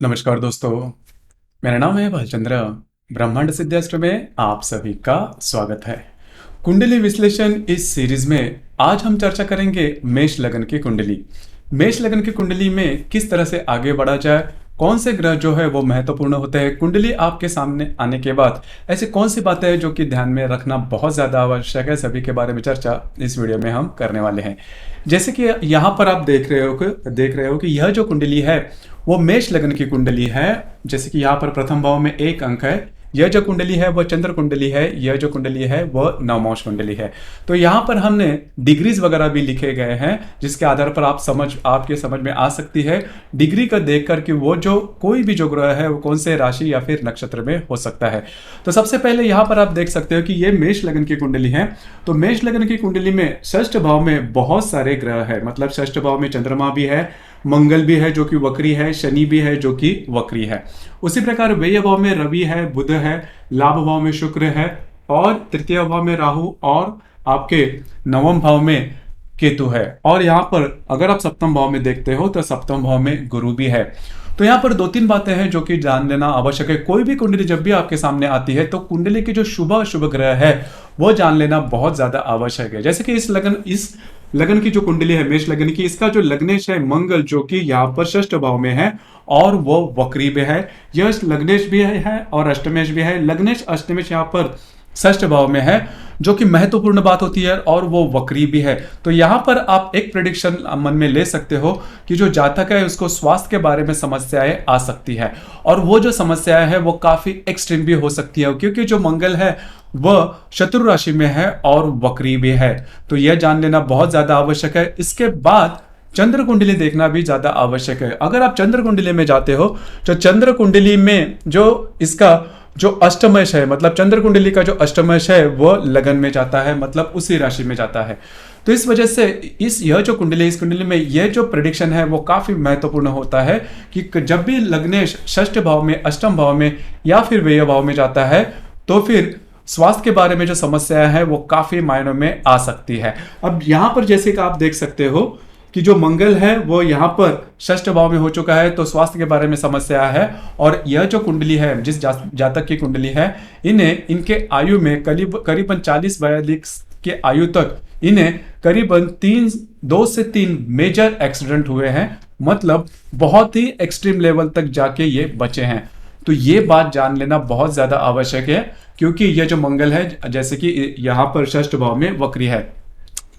नमस्कार दोस्तों, मेरा नाम है भालचंद्र। ब्रह्मांड सिद्धास्त्र में आप सभी का स्वागत है। कुंडली विश्लेषण इस सीरीज में आज हम चर्चा करेंगे मेष लगन की कुंडली। मेष लगन की कुंडली में किस तरह से आगे बढ़ा जाए, कौन से ग्रह जो है वो महत्वपूर्ण होते हैं। कुंडली आपके सामने आने के बाद ऐसी कौन सी बातें हैं जो कि ध्यान में रखना बहुत ज़्यादा आवश्यक है, सभी के बारे में चर्चा इस वीडियो में हम करने वाले हैं। जैसे कि यहाँ पर आप देख रहे हो कि यह जो कुंडली है वो मेष लगन की कुंडली है। जैसे कि यहाँ पर प्रथम भाव में 1 अंक है। यह जो कुंडली है वह चंद्र कुंडली है, यह जो कुंडली है वह नवमांश कुंडली है। तो यहाँ पर हमने डिग्रीज वगैरह भी लिखे गए हैं जिसके आधार पर आपके समझ में आ सकती है डिग्री का देखकर कि वो जो कोई भी जो ग्रह है वो कौन से राशि या फिर नक्षत्र में हो सकता है। तो सबसे पहले यहाँ पर आप देख सकते हो कि ये मेष लगन की कुंडली है। तो मेष लगन की कुंडली में षष्ठ भाव में बहुत सारे ग्रह है, मतलब षष्ठ भाव में चंद्रमा भी है, मंगल भी है जो कि वक्री है, शनि भी है जो कि वक्री है। उसी प्रकार व्यय भाव में रवि है, बुध है, लाभ भाव में शुक्र है और तृतीय भाव में राहु और आपके नवम भाव में केतु है। और यहाँ पर अगर आप सप्तम भाव में देखते हो तो सप्तम भाव में गुरु भी है। तो यहाँ पर 2-3 बातें हैं जो कि जान लेना आवश्यक है। कोई भी कुंडली जब भी आपके सामने आती है तो कुंडली के जो शुभ अशुभ ग्रह है वो जान लेना बहुत ज्यादा आवश्यक है। जैसे कि इस लगन की जो कुंडली है मेष लगन की, इसका जो लग्नेश है मंगल जो कि यहाँ पर षष्ठ भाव में है और वो वक्री भी है। यह लग्नेश भी है और अष्टमेश भी है। लग्नेश अष्टमेश यहाँ पर षष्ठ भाव में है जो कि महत्वपूर्ण बात होती है और वो वक्री भी है। तो यहाँ पर आप एक प्रेडिक्शन मन में ले सकते हो कि जो जातक है उसको स्वास्थ्य के बारे में समस्याएं आ सकती है और वो जो समस्याएं है वो काफी एक्सट्रीम भी हो सकती है, क्योंकि जो मंगल है वह शत्रु राशि में है और वक्री भी है। तो यह जान लेना बहुत ज्यादा आवश्यक है। इसके बाद चंद्र कुंडली देखना भी ज्यादा आवश्यक है। अगर आप चंद्र कुंडली में जाते हो तो चंद्र कुंडली में जो इसका जो अष्टमेश है, मतलब चंद्र कुंडली का जो अष्टमेश है वो लगन में जाता है, मतलब उसी राशि में जाता है। तो इस वजह से इस कुंडली में यह जो प्रेडिक्शन है वो काफी महत्वपूर्ण होता है कि जब भी लग्नेश षष्ठ भाव में, अष्टम भाव में या फिर व्यय भाव में जाता है तो फिर स्वास्थ्य के बारे में जो समस्या है वो काफी मायनों में आ सकती है। अब यहाँ पर जैसे कि आप देख सकते हो कि जो मंगल है वो यहाँ पर षष्ठ भाव में हो चुका है, तो स्वास्थ्य के बारे में समस्या है। और यह जो कुंडली है, जिस जातक की कुंडली है, इनके आयु में करीबन 40-42 के आयु तक इन्हें करीबन 2 से 3 मेजर एक्सीडेंट हुए हैं, मतलब बहुत ही एक्सट्रीम लेवल तक जाके ये बचे हैं। तो ये बात जान लेना बहुत ज्यादा आवश्यक है, क्योंकि यह जो मंगल है जैसे कि यहाँ पर षष्ठ भाव में वक्री है।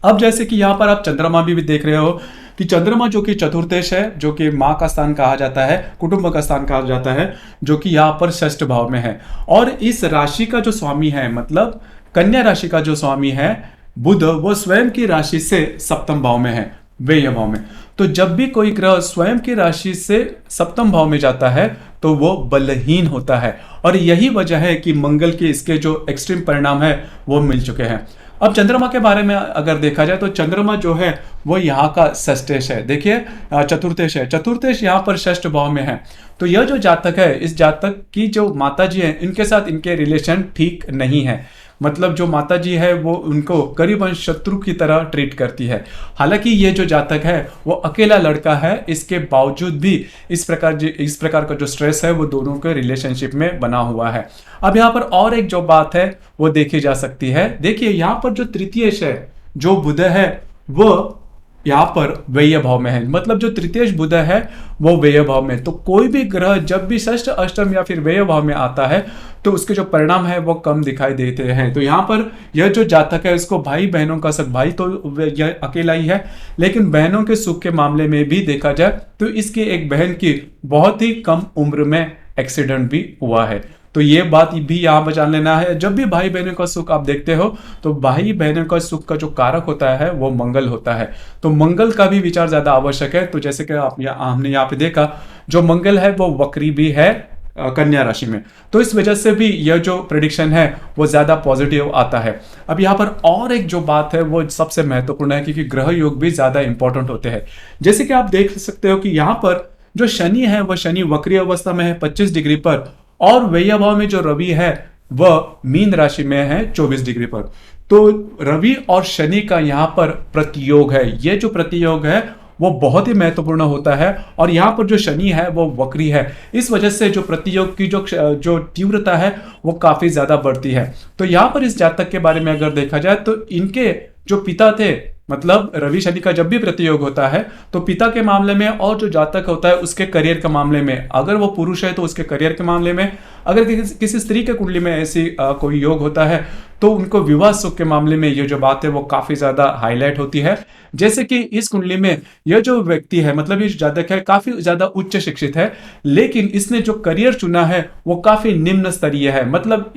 अब जैसे कि यहाँ पर आप चंद्रमा भी देख रहे हो कि चंद्रमा जो कि चतुर्थेश है, जो कि माँ का स्थान कहा जाता है, कुटुंब का स्थान कहा जाता है, जो कि यहाँ पर षष्ठ भाव में है। और इस राशि का जो स्वामी है, मतलब कन्या राशि का जो स्वामी है बुध, वो स्वयं की राशि से सप्तम भाव में है, व्यय भाव में। तो जब भी कोई ग्रह स्वयं की राशि से सप्तम भाव में जाता है तो वो बलहीन होता है, और यही वजह है कि मंगल के इसके जो एक्सट्रीम परिणाम है वो मिल चुके हैं। अब चंद्रमा के बारे में अगर देखा जाए तो चंद्रमा जो है वो यहाँ का षष्ठेश है, देखिए चतुर्थेश है, चतुर्थेश यहाँ पर षष्ठ भाव में है। तो यह जो जातक है, इस जातक की जो माता जी है, इनके साथ इनके रिलेशन ठीक नहीं है, मतलब जो माता जी है वो उनको करीबन शत्रु की तरह ट्रीट करती है। हालांकि ये जो जातक है वो अकेला लड़का है, इसके बावजूद भी इस प्रकार का जो स्ट्रेस है वो दोनों के रिलेशनशिप में बना हुआ है। अब यहाँ पर और एक जो बात है वो देखी जा सकती है। देखिए यहाँ पर जो तृतीयेश है, जो बुध है, वो यहाँ पर व्यय भाव में है, मतलब जो तृतीयेश बुध है वो व्यय भाव में। तो कोई भी ग्रह जब भी षष्ठ, अष्टम या फिर व्यय भाव में आता है तो उसके जो परिणाम है वो कम दिखाई देते हैं। तो यहाँ पर यह जो जातक है इसको भाई बहनों का सुख, भाई तो यह अकेला ही है, लेकिन बहनों के सुख के मामले में भी देखा जाए तो इसकी एक बहन की बहुत ही कम उम्र में एक्सीडेंट भी हुआ है। तो ये बात भी यहाँ पर जान लेना है। जब भी भाई बहनों का सुख आप देखते हो तो भाई बहनों का सुख का जो कारक होता है वो मंगल होता है, तो मंगल का भी विचार ज्यादा आवश्यक है। तो जैसे कि हमने यहाँ पे देखा, जो मंगल है वो वक्री भी है कन्या राशि में, तो इस वजह से भी यह जो प्रेडिक्शन है वो ज्यादा पॉजिटिव आता है। अब यहाँ पर और एक जो बात है वो सबसे महत्वपूर्ण है, क्योंकि ग्रह योग भी ज्यादा इंपॉर्टेंट होते हैं। जैसे कि आप देख सकते हो कि यहाँ पर जो शनि है वह शनि वक्री अवस्था में है 25 डिग्री पर, और व्यय भाव में जो रवि है वह मीन राशि में है 24 डिग्री पर। तो रवि और शनि का यहाँ पर प्रतियोग है। ये जो प्रतियोग है वो बहुत ही महत्वपूर्ण होता है। और यहाँ पर जो शनि है वो वक्री है, इस वजह से जो प्रतियोग की जो तीव्रता है वो काफी ज्यादा बढ़ती है। तो यहाँ पर इस जातक के बारे में अगर देखा जाए तो इनके जो पिता थे, मतलब रवि शनि का जब भी प्रतियोग होता है तो पिता के मामले में और जो जातक होता है उसके करियर के मामले में, अगर वो पुरुष है तो उसके करियर के मामले में, अगर किसी स्त्री के कुंडली में ऐसी कोई योग होता है तो उनको विवाह सुख के मामले में ये जो बात है वो काफी ज्यादा हाईलाइट होती है। जैसे कि इस कुंडली में यह जो व्यक्ति है, मतलब ये जातक है, काफी ज्यादा उच्च शिक्षित है, लेकिन इसने जो करियर चुना है वो काफी निम्न स्तरीय है। मतलब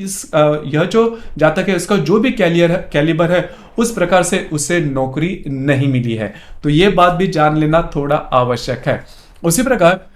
यह जो जातक है उसका जो भी कैलिबर है उस प्रकार से उसे नौकरी नहीं मिली है। तो ये बात भी जान लेना थोड़ा आवश्यक है। उसी प्रकार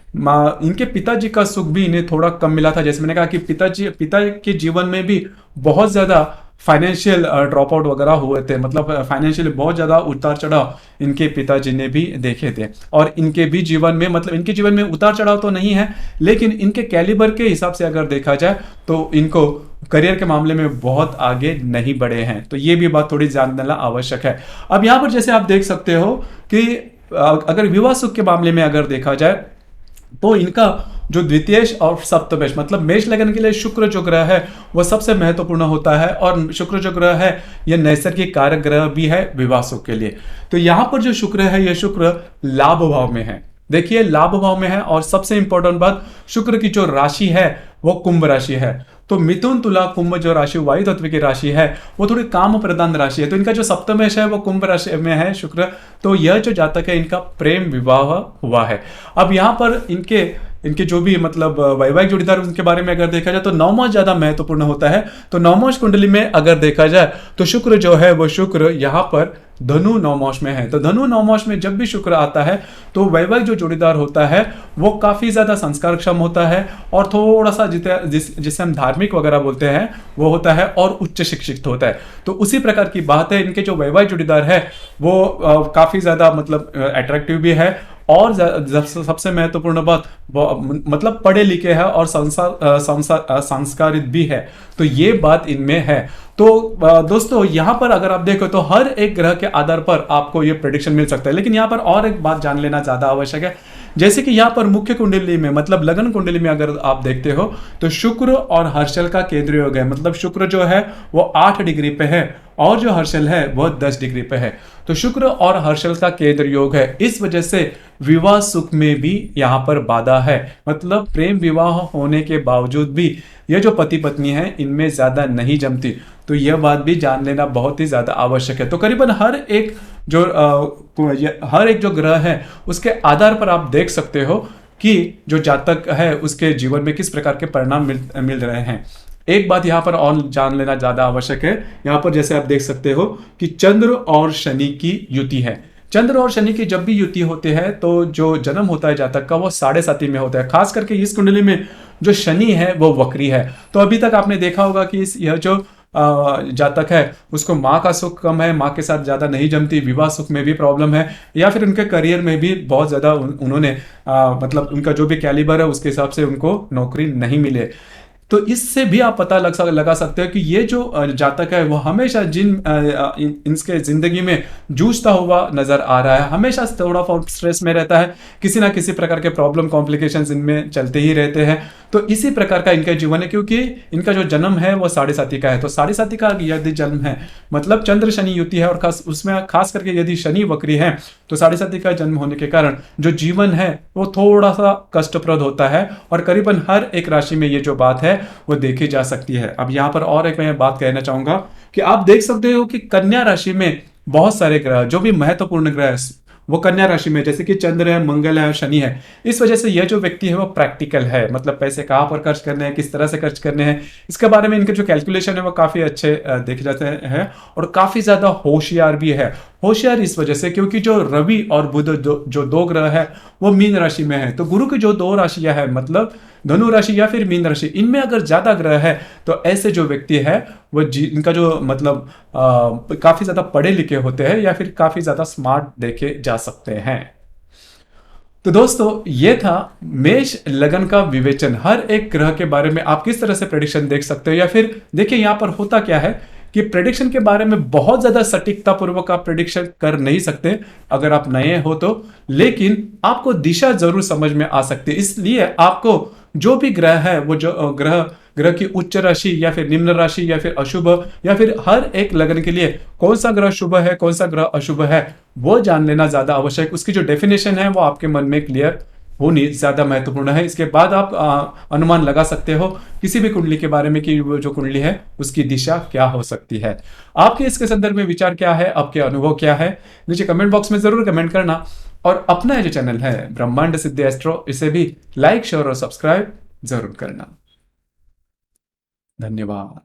इनके पिताजी का सुख भी इन्हें थोड़ा कम मिला था। जैसे मैंने कहा कि पिता के जीवन में भी बहुत ज्यादा फाइनेंशियल ड्रॉप आउट वगैरह हुए थे, मतलब फाइनेंशियली बहुत ज्यादा उतार चढ़ाव इनके पिताजी ने भी देखे थे। और इनके भी जीवन में, मतलब इनके जीवन में उतार चढ़ाव तो नहीं है, लेकिन इनके कैलिबर के हिसाब से अगर देखा जाए तो इनको करियर के मामले में बहुत आगे नहीं बढ़े हैं। तो ये भी बात थोड़ी जान लेना आवश्यक है। अब यहाँ पर जैसे आप देख सकते हो कि अगर विवाह सुख के मामले में अगर देखा जाए तो इनका जो द्वितीयेश और सप्तमेश, मतलब मेष लगन के लिए शुक्र जो ग्रह है वह सबसे महत्वपूर्ण होता है। और शुक्र जो ग्रह है यह नैसर्गिक कारक ग्रह भी है विवाह सुख के लिए। तो यहां पर जो शुक्र है यह शुक्र लाभ भाव में है। देखिए लाभ भाव में है, और सबसे इंपॉर्टेंट बात, शुक्र की जो राशि है वो कुंभ राशि है। तो मिथुन तुला कुंभ जो राशि वायु तत्व की राशि है वो थोड़ी काम प्रधान राशि है। तो इनका जो सप्तमेश है वो कुंभ राशि में है शुक्र। तो यह जो जातक है इनका प्रेम विवाह हुआ है। अब यहाँ पर इनके जो भी मतलब वैवाहिक जोड़ीदार उनके बारे में अगर देखा जाए तो नवमास ज्यादा महत्वपूर्ण होता है। तो नवमास कुंडली में अगर देखा जाए तो शुक्र जो है वो शुक्र यहाँ पर धनु नवमास में है। तो धनु नवमास में जब भी शुक्र आता है तो वैवाहिक जो जोड़ीदार होता है वो काफी ज्यादा संस्कारक्षम होता है, और थोड़ा सा जिसे हम धार्मिक वगैरह बोलते हैं वो होता है, और उच्च शिक्षित होता है। तो उसी प्रकार की बात है, इनके जो वैवाहिक जोड़ीदार है वो काफी ज्यादा मतलब अट्रैक्टिव भी है, और सबसे महत्वपूर्ण बात मतलब पढ़े लिखे हैं और संस्कारित भी है। तो ये बात इनमें है। तो दोस्तों यहाँ पर अगर आप देखो तो हर एक ग्रह के आधार पर आपको ये प्रेडिक्शन मिल सकता है। लेकिन यहाँ पर और एक बात जान लेना ज्यादा आवश्यक है। जैसे कि यहाँ पर मुख्य कुंडली में, मतलब लगन कुंडली में अगर आप देखते हो तो शुक्र और हर्षल का केंद्रीय योग है। मतलब शुक्र जो है वो 8 डिग्री पे है और जो हर्षल है वह 10 डिग्री पे है। तो शुक्र और हर्षल का केंद्र योग है, इस वजह से विवाह सुख में भी यहाँ पर बाधा है। मतलब प्रेम विवाह होने के बावजूद भी ये जो पति पत्नी है इनमें ज्यादा नहीं जमती। तो यह बात भी जान लेना बहुत ही ज्यादा आवश्यक है। तो करीबन हर एक जो ग्रह है उसके आधार पर आप देख सकते हो कि जो जातक है उसके जीवन में किस प्रकार के परिणाम मिल रहे हैं। एक बात यहाँ पर और जान लेना ज्यादा आवश्यक है। यहाँ पर जैसे आप देख सकते हो कि चंद्र और शनि की युति है। चंद्र और शनि की जब भी युति होते हैं तो जो जन्म होता है जातक का वो 7.5 में होता है। खास करके इस कुंडली में जो शनि है वो वक्री है। तो अभी तक आपने देखा होगा कि यह जो जातक है उसको माँ का सुख कम है, माँ के साथ ज्यादा नहीं जमती, विवाह सुख में भी प्रॉब्लम है, या फिर उनके करियर में भी बहुत ज्यादा उन्होंने मतलब उनका जो भी कैलिबर है उसके हिसाब से उनको नौकरी नहीं मिले। तो इससे भी आप पता लगा सकते हो कि ये जो जातक है वो हमेशा इनके जिंदगी में जूझता हुआ नजर आ रहा है, हमेशा थोड़ा स्ट्रेस में रहता है, किसी ना किसी प्रकार के प्रॉब्लम कॉम्प्लिकेशंस इनमें चलते ही रहते हैं। तो इसी प्रकार का इनका जीवन है, क्योंकि इनका जो जन्म है वो 7.5 का है। तो 7.5 का यदि जन्म है मतलब चंद्र शनि युति है, और उसमें खास करके यदि शनि वक्री है तो 7.5 का जन्म होने के कारण जो जीवन है वो थोड़ा सा कष्टप्रद होता है। और करीबन हर एक राशि में ये जो बात है वो देखी जा सकती है। अब यहाँ पर और एक मैं बात कहना चाहूंगा कि आप देख सकते हो कि कन्या राशि में बहुत सारे ग्रह, जो भी महत्वपूर्ण ग्रह वो कन्या राशि में, जैसे कि चंद्र है, मंगल है और शनि है। इस वजह से यह जो व्यक्ति है वो प्रैक्टिकल है, मतलब पैसे कहाँ पर खर्च करने हैं, किस तरह से खर्च करने हैं, इसके बारे में इनके जो कैलकुलेशन है वो काफी अच्छे देखे जाते हैं, और काफी ज्यादा होशियार भी है। होशियार इस वजह से क्योंकि जो रवि और बुध जो 2 ग्रह है वो मीन राशि में है। तो गुरु की जो 2 राशियां है, मतलब धनु राशि या फिर मीन राशि, इनमें अगर ज्यादा ग्रह है तो ऐसे जो व्यक्ति है वो इनका जो मतलब काफी ज्यादा पढ़े लिखे होते हैं या फिर काफी ज्यादा स्मार्ट देखे जा सकते हैं। तो दोस्तों ये था मेष लगन का विवेचन। हर एक ग्रह के बारे में आप किस तरह से प्रेडिक्शन देख सकते हो, या फिर देखिए यहाँ पर होता क्या है कि प्रेडिक्शन के बारे में बहुत ज्यादा सटीकता पूर्वक आप प्रेडिक्शन कर नहीं सकते अगर आप नए हो तो, लेकिन आपको दिशा जरूर समझ में आ सकती है। इसलिए आपको जो भी ग्रह है, वो जो ग्रह ग्रह की उच्च राशि या फिर निम्न राशि या फिर अशुभ, या फिर हर एक लग्न के लिए कौन सा ग्रह शुभ है कौन सा ग्रह अशुभ है, वो जान लेना ज्यादा आवश्यक। उसकी जो डेफिनेशन है वो आपके मन में क्लियर होनी ज्यादा महत्वपूर्ण है। इसके बाद आप अनुमान लगा सकते हो किसी भी कुंडली के बारे में कि वो जो कुंडली है उसकी दिशा क्या हो सकती है। आपके इसके संदर्भ में विचार क्या है, आपके अनुभव क्या है, नीचे कमेंट बॉक्स में जरूर कमेंट करना। और अपना ये जो चैनल है ब्रह्मांड सिद्धि एस्ट्रो, इसे भी लाइक शेयर और सब्सक्राइब जरूर करना। धन्यवाद।